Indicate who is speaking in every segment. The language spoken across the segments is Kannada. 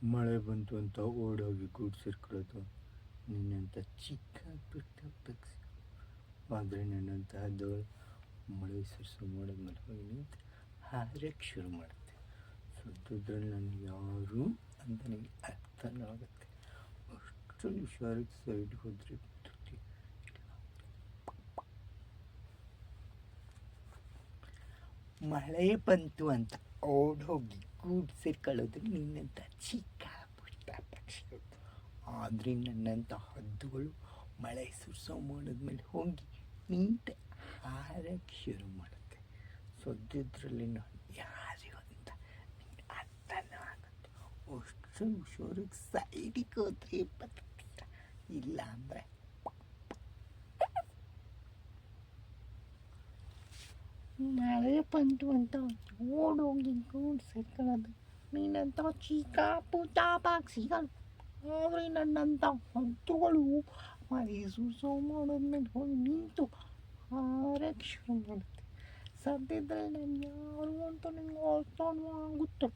Speaker 1: ಮಳೆ ಬಂತು ಅಂತ ಓಡೋಗಿ ಗೂಡು ಸೇರ್ಕೊಳ್ಳೋದು ನಿನ್ನಂಥ ಚಿಕ್ಕ ಪುಟ್ಟ ಪಕ್ಷಿ. ಆದರೆ ನನ್ನಂತಹದ್ದವಳು ಮಳೆ ಸುರಿಸೋ ಮೋಡದ ಹೋಗಿ ನಿಂತು ಹಾರಕ್ಕೆ ಶುರು ಮಾಡುತ್ತೆ. ಸದ್ಯದ್ರಲ್ಲಿ ನಾನು ಯಾರು ಅಂತ ನನಗೆ ಅರ್ಥನೂ ಆಗುತ್ತೆ. ಅಷ್ಟು ಹುಷಾರಿಗೆ ಸೈಡ್ಗೆ ಹೋದರೆ ಮಳೆ ಬಂತು ಅಂತ ಓಡೋಗಿ ಗೂಡು ಸೇರ್ಕೊಳ್ಳೋದು ನಿನ್ನಂಥ ಚಿಕ್ಕ ಪುಟ್ಟ ಪಕ್ಷಿಗಳು. ಆದರೆ ನನ್ನಂಥ ಹದ್ದುಗಳು ಮಳೆ ಸುರಿಸೋ ಮೋಡದ ಹೋಗಿ ನಿಂತು ಹಾರಕ್ಕೆ ಶುರು ಮಾಡುತ್ತೆ. ಸದ್ಯದ್ರಲ್ಲಿ ನಾನು ಯಾರು ಅಂತ ನಿಂಗೆ ಅರ್ಥನೂ ಆಗುತ್ತೆ. ಅಷ್ಟು ಹುಷಾರಿಗೆ ಸೈಡಿಗೆ ಹೋದ್ರೆ ಬದುಕ್ತೀರ, ಇಲ್ಲ ಅಂದರೆ ಮಳೆ ಬಂತು ಅಂತ ಓಡೋಗಿ ಗೂಡು ಸೇರ್ಕೊಳ್ಳೋದು ನೀನಂತ ಚಿಕ್ಕ ಪುಟ್ಟ ಪಕ್ಷಿಗಳು. ಆದರೆ ನನ್ನಂಥ ಹದ್ದುಗಳು ಮಳೆ ಸುರಿಸೋ ಮಾಡೋದ್ಮೇಲೆ ಹೋಗಿ ನಿಂತು ಹಾರಕ್ಕೆ ಶುರು ಮಾಡುತ್ತೆ. ಸದ್ಯದಲ್ಲಿ ನಾನು ಯಾರು ಅಂತ ನಿಮ್ಗೆ ಅರ್ಥನೂ ಆಗುತ್ತೆ.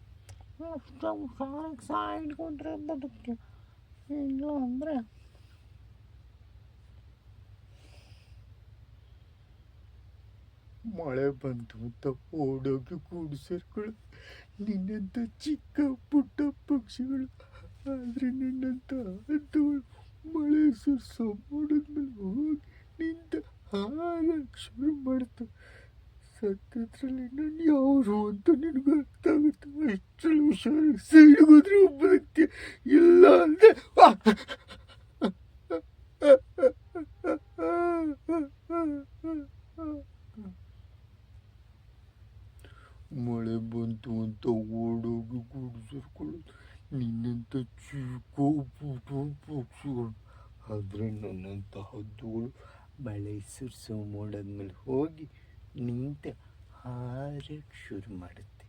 Speaker 1: ಅಷ್ಟು ಹುಷಾರಾಗಿ ಸೈಡ್ಗೆ ಹೋದ್ರೆ ಬದುಕ್ತೀಯ, ಇಲ್ಲ ಅಂದರೆ ಮಳೆ ಬಂತು ಅಂತ ಓಡೋಗಿ ಗೂಡು ಸೇರ್ಕೊಳ್ಳೋದು ನಿನ್ನಂಥ ಚಿಕ್ಕ ಪುಟ್ಟ ಪಕ್ಷಿಗಳು. ಆದರೆ ನಿನ್ನಂಥ ಹದ್ದುಗಳು ಮಳೆ ಸುರಿಸೋ ಮಾಡೋದ್ಮೇಲೆ ಹೋಗಿ ನಿಂತ ಹಾರಕ್ಕೆ ಶುರು ಮಾಡ್ತವೆ. ಸದ್ಯದ್ರಲ್ಲಿ ನಾನು ಯಾರು ಅಂತ ನಿನಗೆ ಅರ್ಥ ಆಗುತ್ತೆ. ಅಷ್ಟರಲ್ಲಿ ಹುಷಾರಾಗಿ ಸೈಡ್ಗೆ ಹೋದ್ರೆ ಬದುಕ್ತೀಯ, ಇಲ್ಲ ಅಂದರೆ ಮಳೆ ಬಂತು ಅಂತ ಓಡೋಗಿ ಗೂಡು ಸೇರ್ಕೊಳ್ಳೋದು ನಿನ್ನಂಥ ಚಿಕ್ಕ ಪುಟ್ಟ ಪಕ್ಷಿಗಳು. ಆದರೆ ನನ್ನಂಥ ಹದ್ದುಗಳು ಮಳೆ ಸುರಿಸೋ ಮೋಡದ ಮೇಲೆ ಹೋಗಿ ನಿಂತು ಹಾರಕ್ಕೆ ಶುರು ಮಾಡುತ್ತೆ.